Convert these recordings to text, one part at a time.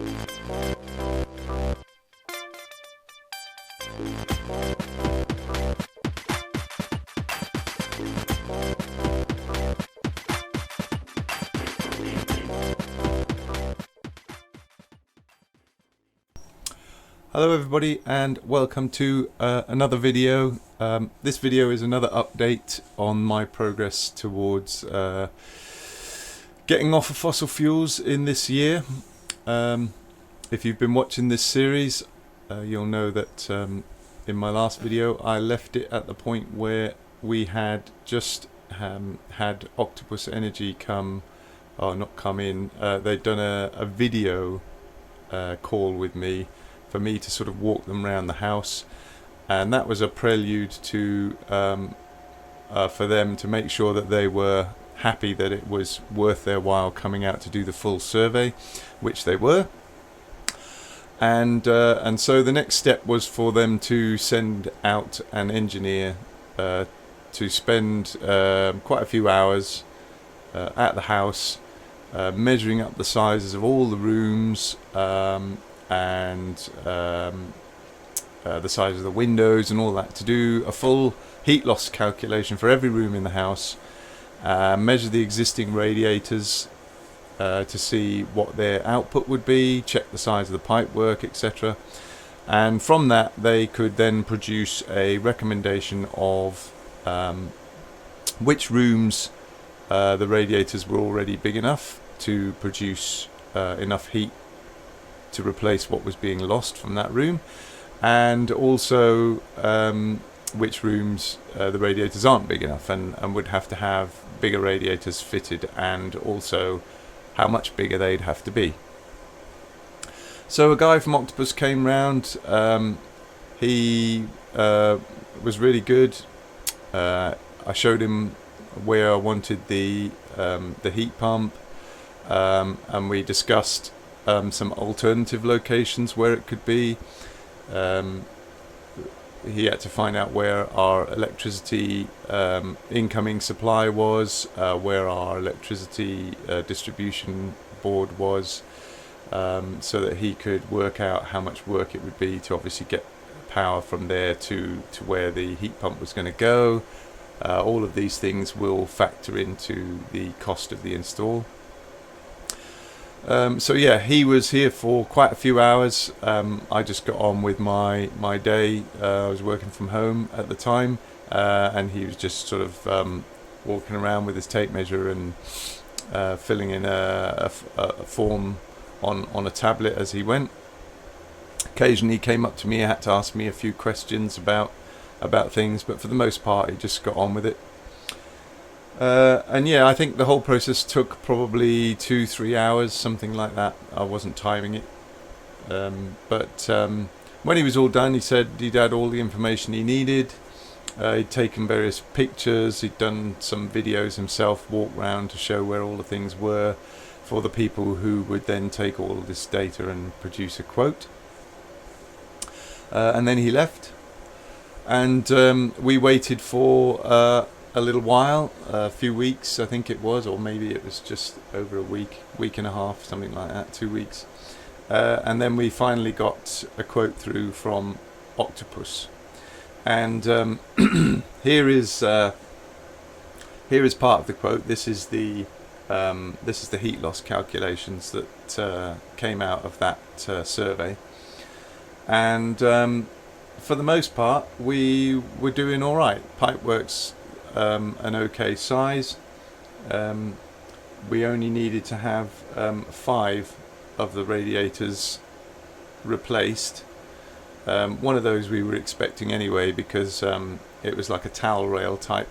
Hello everybody and welcome to another video. This video is another update on my progress towards getting off of fossil fuels in this year. If you've been watching this series, you'll know that in my last video I left it at the point where we had just had Octopus Energy come, or not come in, they'd done a video call with me for me to sort of walk them around the house, and that was a prelude to for them to make sure that they were happy that it was worth their while coming out to do the full survey, which they were. And so the next step was for them to send out an engineer to spend quite a few hours at the house measuring up the sizes of all the rooms, and the size of the windows and all that, to do a full heat loss calculation for every room in the house, measure the existing radiators to see what their output would be, check the size of the pipework, etc. And from that they could then produce a recommendation of which rooms the radiators were already big enough to produce enough heat to replace what was being lost from that room, and also which rooms the radiators aren't big enough and would have to have bigger radiators fitted, and also how much bigger they'd have to be. So a guy from Octopus came round. He was really good. I showed him where I wanted the heat pump, and we discussed some alternative locations where it could be. He had to find out where our electricity incoming supply was, where our electricity distribution board was, so that he could work out how much work it would be to obviously get power from there to where the heat pump was going to go. All of these things will factor into the cost of the install. So yeah, he was here for quite a few hours. I just got on with my day. I was working from home at the time, and he was just sort of walking around with his tape measure and filling in a form on a tablet as he went. Occasionally he came up to me, had to ask me a few questions about things, but for the most part he just got on with it. And yeah, I think the whole process took probably 2-3 hours, something like that. I wasn't timing it, but when he was all done, he said he'd had all the information he needed. He'd taken various pictures, he'd done some videos himself, walked around to show where all the things were for the people who would then take all of this data and produce a quote. And then he left, and we waited for a little while, a few weeks I think it was, or maybe it was just over a week and a half, something like that, 2 weeks, and then we finally got a quote through from Octopus, and here is part of the quote. This is the heat loss calculations that came out of that survey, and for the most part we were doing all right. Pipework's an okay size. We only needed to have 5 of the radiators replaced. One of those we were expecting anyway, because it was like a towel rail type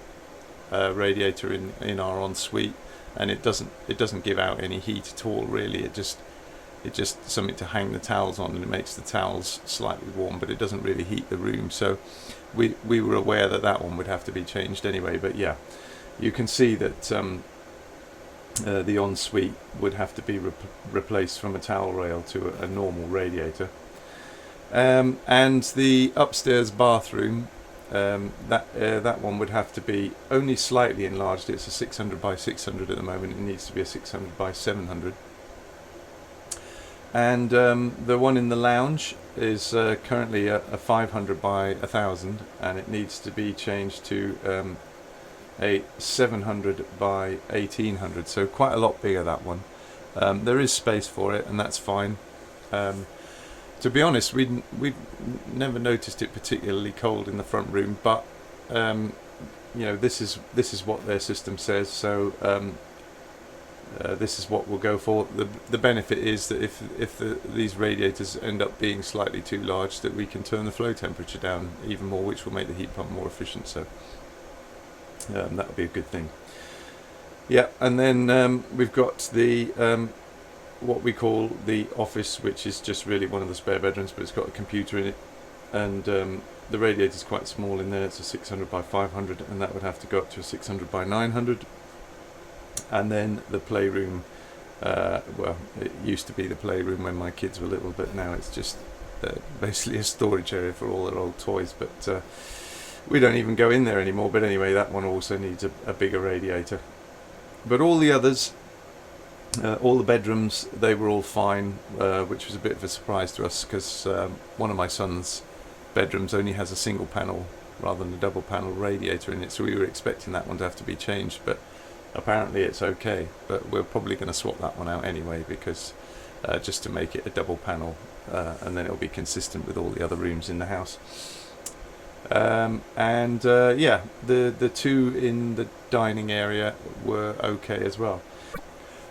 radiator in our ensuite, and it doesn't give out any heat at all really. It's just something to hang the towels on, and it makes the towels slightly warm, but it doesn't really heat the room. So we were aware that one would have to be changed anyway. But yeah, you can see that the ensuite would have to be replaced from a towel rail to a normal radiator. And the upstairs bathroom, that one would have to be only slightly enlarged. It's a 600 by 600 at the moment. It needs to be a 600 by 700. And the one in the lounge is currently a 500 by 1000, and it needs to be changed to a 700 by 1800, so quite a lot bigger, that one. There is space for it, and that's fine. To be honest, we've never noticed it particularly cold in the front room, but this is what their system says, so this is what we'll go for. The benefit is that if these radiators end up being slightly too large, that we can turn the flow temperature down even more, which will make the heat pump more efficient, so that would be a good thing. Yeah, and then we've got the what we call the office, which is just really one of the spare bedrooms, but it's got a computer in it, and the radiator is quite small in there. It's a 600 by 500, and that would have to go up to a 600 by 900. And then the playroom, well, it used to be the playroom when my kids were little, but now it's just basically a storage area for all their old toys, but we don't even go in there anymore. But anyway, that one also needs a bigger radiator. But all the others, all the bedrooms, they were all fine, which was a bit of a surprise to us, because one of my son's bedrooms only has a single panel rather than a double panel radiator in it, so we were expecting that one to have to be changed, but apparently it's okay. But we're probably going to swap that one out anyway, because just to make it a double panel, and then it'll be consistent with all the other rooms in the house. Yeah, the two in the dining area were okay as well.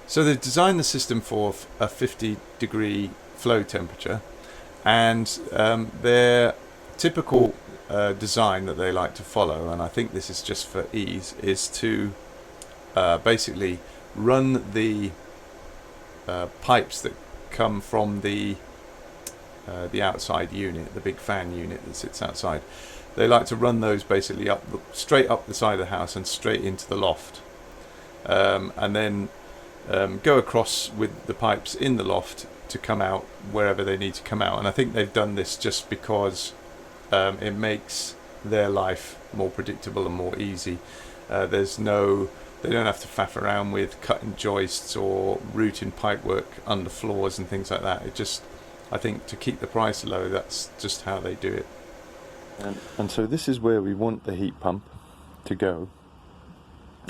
So they've designed the system for a 50-degree flow temperature, and their typical design that they like to follow, and I think this is just for ease, is to basically run the pipes that come from the outside unit, the big fan unit that sits outside. They like to run those basically straight up the side of the house and straight into the loft, and then go across with the pipes in the loft to come out wherever they need to come out. And I think they've done this just because it makes their life more predictable and more easy. They don't have to faff around with cutting joists or routing pipework under floors and things like that. I think to keep the price low, that's just how they do it. And so this is where we want the heat pump to go.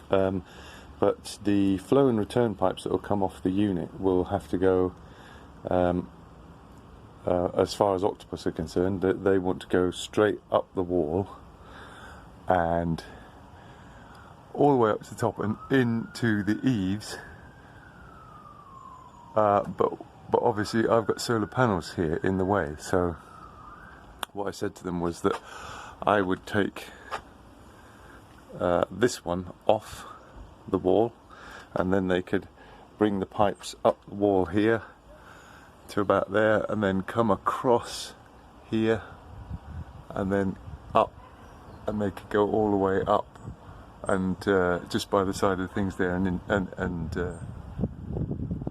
But the flow and return pipes that will come off the unit will have to go, as far as Octopus are concerned, they want to go straight up the wall and all the way up to the top and into the eaves. But obviously I've got solar panels here in the way, so what I said to them was that I would take this one off the wall, and then they could bring the pipes up the wall here to about there, and then come across here and then up, and they could go all the way up and just by the side of things there, and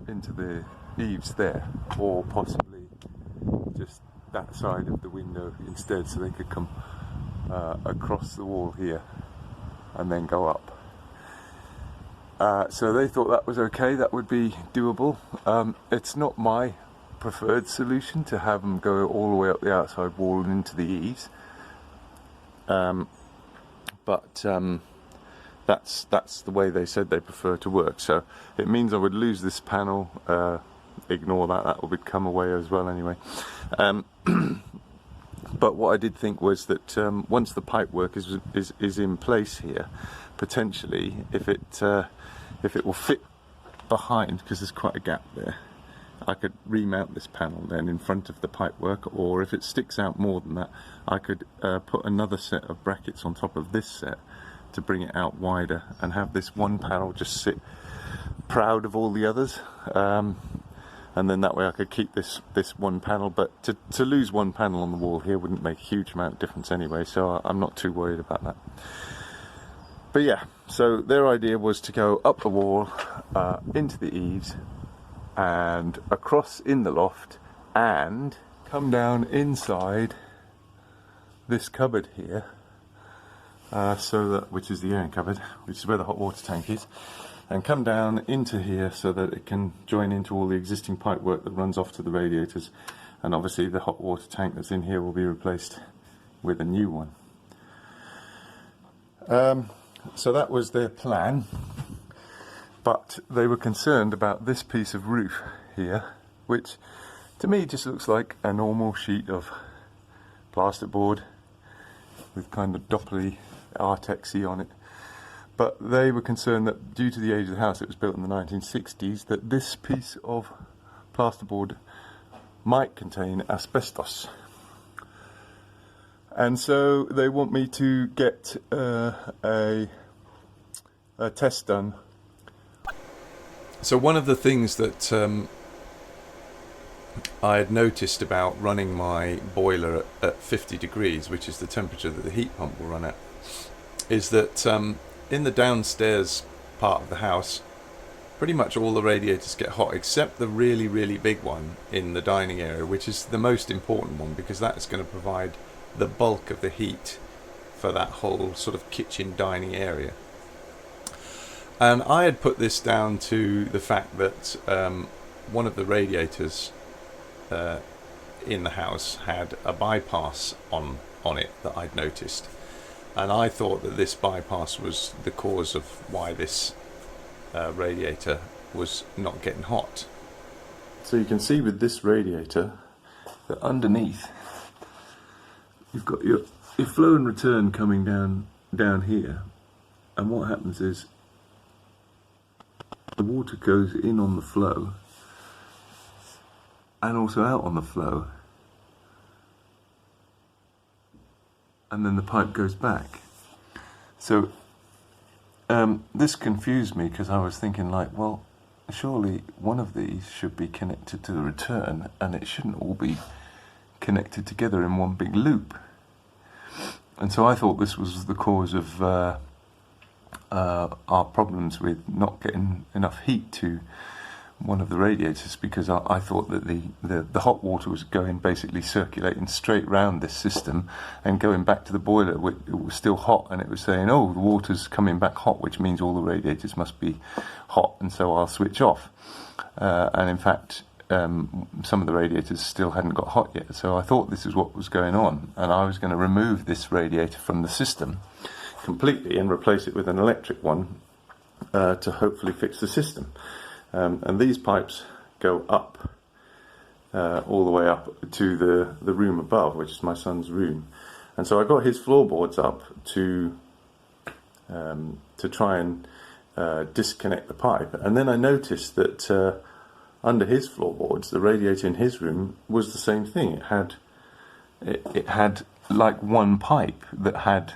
into the eaves there, or possibly just that side of the window instead, so they could come across the wall here and then go up. So they thought that was okay, that would be doable. It's not my preferred solution to have them go all the way up the outside wall and into the eaves, but that's the way they said they prefer to work. So it means I would lose this panel. Ignore that will come away as well anyway. But what I did think was that once the pipe work is in place here, potentially if it will fit behind, because there's quite a gap there, I could remount this panel then in front of the pipework, or if it sticks out more than that, I could put another set of brackets on top of this set to bring it out wider, and have this one panel just sit proud of all the others, and then that way I could keep this one panel. But to lose one panel on the wall here wouldn't make a huge amount of difference anyway, so I'm not too worried about that. But yeah, so their idea was to go up the wall, into the eaves, and across in the loft, and come down inside this cupboard here, which is the airing cupboard, which is where the hot water tank is, and come down into here so that it can join into all the existing pipework that runs off to the radiators, and obviously the hot water tank that's in here will be replaced with a new one. So that was their plan, but they were concerned about this piece of roof here, which to me just looks like a normal sheet of plasterboard with kind of dopply artexy on it. But they were concerned that due to the age of the house, it was built in the 1960s, that this piece of plasterboard might contain asbestos. And so they want me to get a test done. So one of the things that I had noticed about running my boiler at 50 degrees, which is the temperature that the heat pump will run at, is that in the downstairs part of the house, pretty much all the radiators get hot except the really, really big one in the dining area, which is the most important one because that's going to provide the bulk of the heat for that whole sort of kitchen dining area. And I had put this down to the fact that one of the radiators in the house had a bypass on it that I'd noticed, and I thought that this bypass was the cause of why this radiator was not getting hot. So you can see with this radiator that underneath you've got your flow and return coming down here, and what happens is the water goes in on the flow and also out on the flow, and then the pipe goes back. So this confused me because I was thinking like, well, surely one of these should be connected to the return and it shouldn't all be connected together in one big loop. And so I thought this was the cause of our problems with not getting enough heat to one of the radiators, because I thought that the hot water was going, basically circulating straight round this system and going back to the boiler. It was still hot, and it was saying, oh, the water's coming back hot, which means all the radiators must be hot, and so I'll switch off. And in fact, some of the radiators still hadn't got hot yet, so I thought this is what was going on, and I was going to remove this radiator from the system completely and replace it with an electric one to hopefully fix the system. And these pipes go up, all the way up to the room above, which is my son's room. And so I got his floorboards up to try and disconnect the pipe. And then I noticed that under his floorboards, the radiator in his room was the same thing. It had like one pipe that had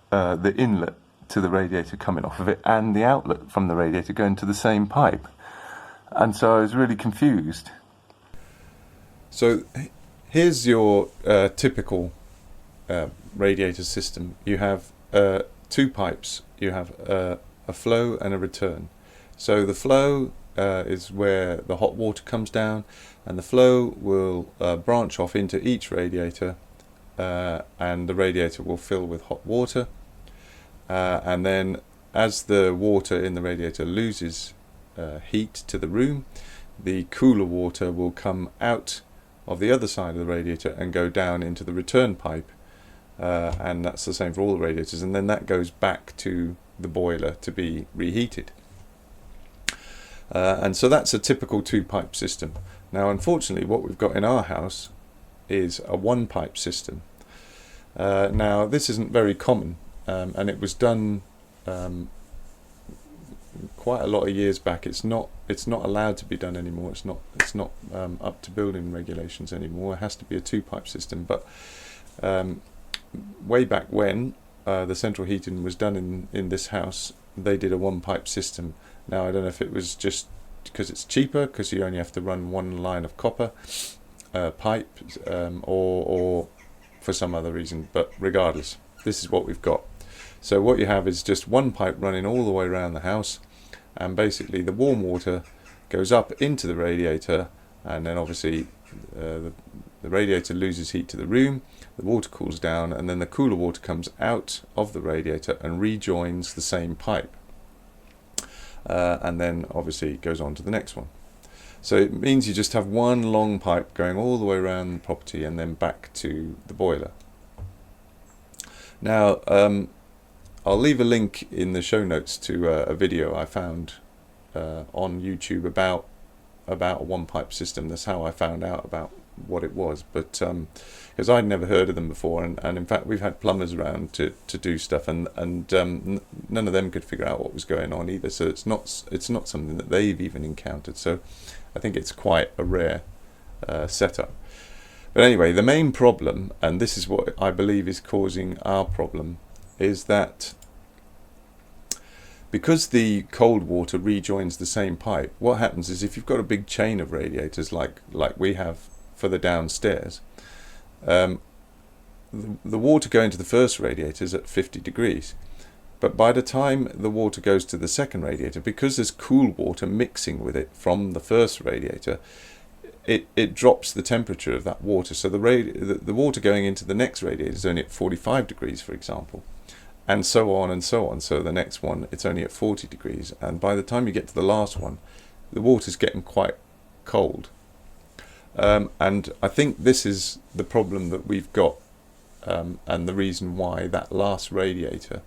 the inlet to the radiator coming off of it and the outlet from the radiator going to the same pipe, and so I was really confused. So here's your typical radiator system. You have two pipes. You have a flow and a return. So the flow is where the hot water comes down, and the flow will branch off into each radiator, and the radiator will fill with hot water. And then as the water in the radiator loses heat to the room, the cooler water will come out of the other side of the radiator and go down into the return pipe, and that's the same for all the radiators, and then that goes back to the boiler to be reheated. And so that's a typical two-pipe system. Now unfortunately what we've got in our house is a one-pipe system. Now this isn't very common. And it was done quite a lot of years back. It's not allowed to be done anymore. It's not up to building regulations anymore. It has to be a two-pipe system. But way back when the central heating was done in this house, they did a one-pipe system. Now I don't know if it was just because it's cheaper, because you only have to run one line of copper pipe, or for some other reason. But regardless, this is what we've got. So what you have is just one pipe running all the way around the house, and basically the warm water goes up into the radiator, and then obviously the radiator loses heat to the room, the water cools down, and then the cooler water comes out of the radiator and rejoins the same pipe. and then obviously it goes on to the next one. So it means you just have one long pipe going all the way around the property and then back to the boiler. Now, I'll leave a link in the show notes to a video I found on YouTube about a one pipe system. That's how I found out about what it was, but because I'd never heard of them before, and in fact we've had plumbers around to do stuff, and none of them could figure out what was going on either. So it's not something that they've even encountered. So I think it's quite a rare setup. But anyway, the main problem, and this is what I believe is causing our problem, is that because the cold water rejoins the same pipe, what happens is if you've got a big chain of radiators like we have for the downstairs, the water going to the first radiator is at 50 degrees. But by the time the water goes to the second radiator, because there's cool water mixing with it from the first radiator, it drops the temperature of that water. So the water going into the next radiator is only at 45 degrees, for example, and so on and so on. So the next one, it's only at 40 degrees. And by the time you get to the last one, the water's getting quite cold. And I think this is the problem that we've got, and the reason why that last radiator,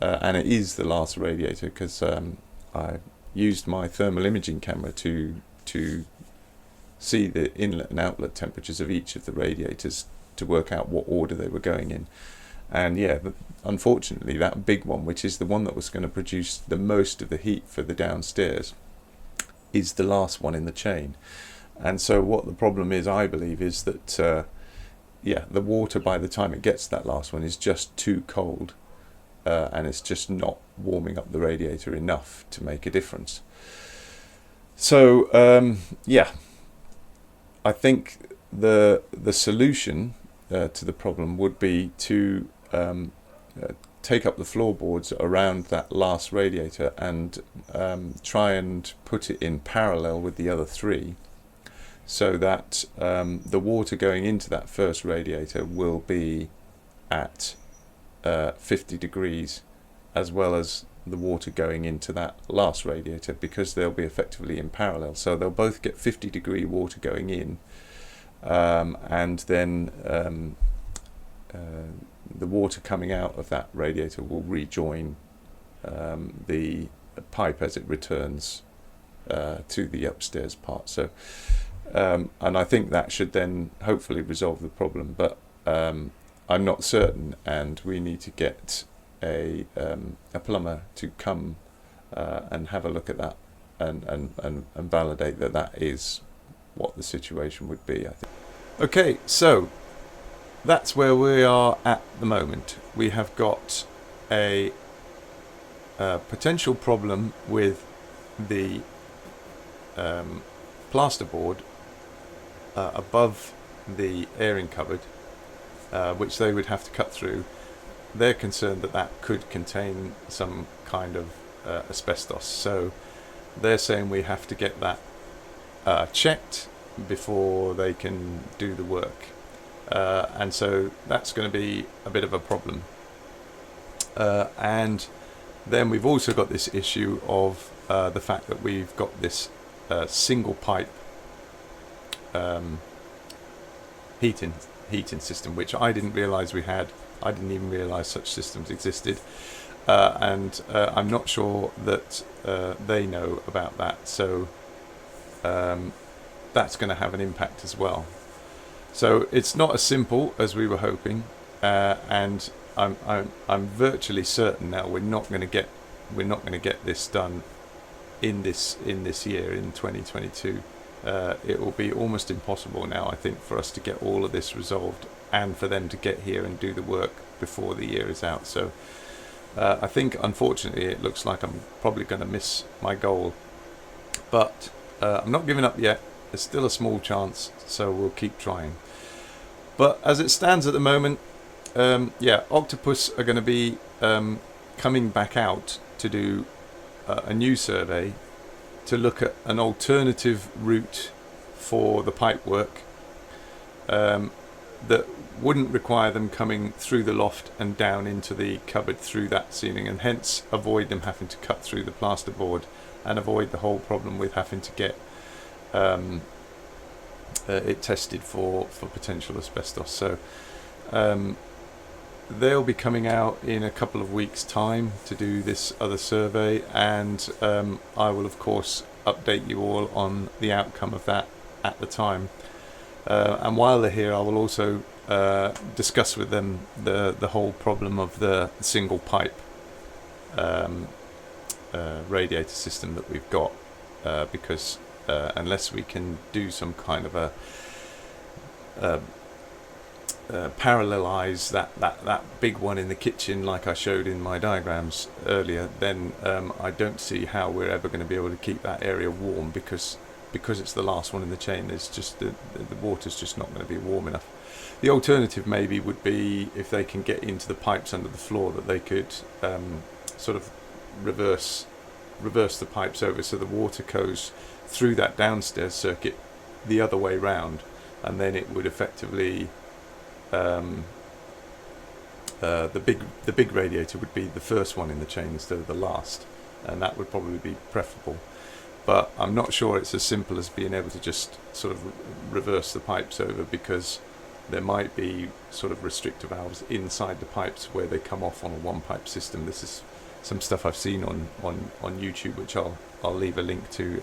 and it is the last radiator because I used my thermal imaging camera to see the inlet and outlet temperatures of each of the radiators to work out what order they were going in. And yeah, unfortunately that big one, which is the one that was going to produce the most of the heat for the downstairs, is the last one in the chain. And so what the problem is, I believe, is that yeah, the water by the time it gets to that last one is just too cold, and it's just not warming up the radiator enough to make a difference. So yeah, I think the solution to the problem would be to take up the floorboards around that last radiator and try and put it in parallel with the other three, so that the water going into that first radiator will be at 50 degrees, as well as the water going into that last radiator, because they'll be effectively in parallel. So they'll both get 50 degree water going in, and then the water coming out of that radiator will rejoin the pipe as it returns to the upstairs part. So and I think that should then hopefully resolve the problem, but I'm not certain, and we need to get a plumber to come and have a look at that and validate that that is what the situation would be, I think. Okay, so that's where we are at the moment. We have got a potential problem with the plasterboard above the airing cupboard, which they would have to cut through. They're concerned that that could contain some kind of asbestos, so they're saying we have to get that checked before they can do the work, and so that's going to be a bit of a problem. And then we've also got this issue of the fact that we've got this single pipe heating system, which I didn't realise we had. I didn't even realise such systems existed, and I'm not sure that they know about that. So that's going to have an impact as well. So it's not as simple as we were hoping, and I'm virtually certain now we're not going to get this done in this year, in 2022. It will be almost impossible now, I think, for us to get all of this resolved and for them to get here and do the work before the year is out. So I think, unfortunately, it looks like I'm probably going to miss my goal, but I'm not giving up yet. There's still a small chance, so we'll keep trying. But as it stands at the moment, yeah, Octopus are going to be coming back out to do a new survey to look at an alternative route for the pipe work that wouldn't require them coming through the loft and down into the cupboard through that ceiling, and hence avoid them having to cut through the plasterboard and avoid the whole problem with having to get it tested for potential asbestos. So they'll be coming out in a couple of weeks' time to do this other survey, and I will of course update you all on the outcome of that at the time. And while they're here, I will also discuss with them the whole problem of the single pipe radiator system that we've got, because unless we can do some kind of a parallelize that big one in the kitchen like I showed in my diagrams earlier, then I don't see how we're ever going to be able to keep that area warm, because it's the last one in the chain. There's just the water's just not going to be warm enough. The alternative maybe would be, if they can get into the pipes under the floor, that they could sort of reverse the pipes over, so the water goes through that downstairs circuit the other way round, and then it would effectively the big radiator would be the first one in the chain instead of the last, and that would probably be preferable. But I'm not sure it's as simple as being able to just sort of reverse the pipes over, because there might be sort of restrictor valves inside the pipes where they come off on a one pipe system. This is some stuff I've seen on YouTube, which I'll leave a link to,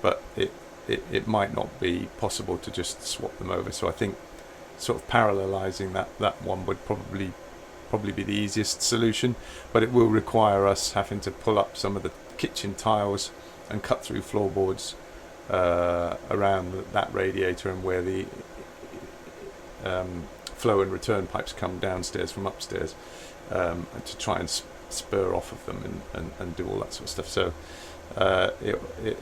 but it might not be possible to just swap them over. So I think sort of parallelizing that one would probably be the easiest solution, but it will require us having to pull up some of the kitchen tiles and cut through floorboards around that radiator, and where the flow and return pipes come downstairs from upstairs, to try and spur off of them and do all that sort of stuff. So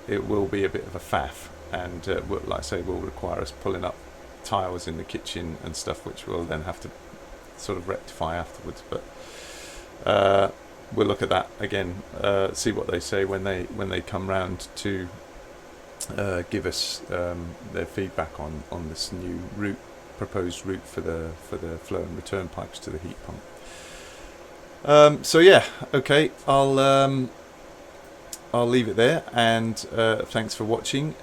it will be a bit of a faff, and like I say, will require us pulling up tiles in the kitchen and stuff, which we'll then have to sort of rectify afterwards. But we'll look at that again, see what they say when they come round to give us their feedback on this new proposed route for the flow and return pipes to the heat pump. So yeah, okay, I'll leave it there, and thanks for watching.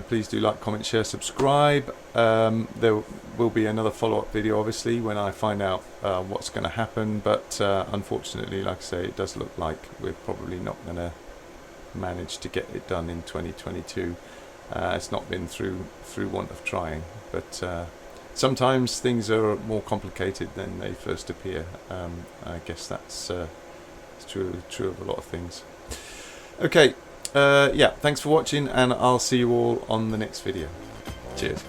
Please do like, comment, share, subscribe. There will be another follow-up video obviously when I find out what's going to happen, but unfortunately, like I say, it does look like we're probably not going to manage to get it done in 2022. It's not been through want of trying, but sometimes things are more complicated than they first appear. I guess that's true of a lot of things. Okay, yeah, thanks for watching, and I'll see you all on the next video. Cheers.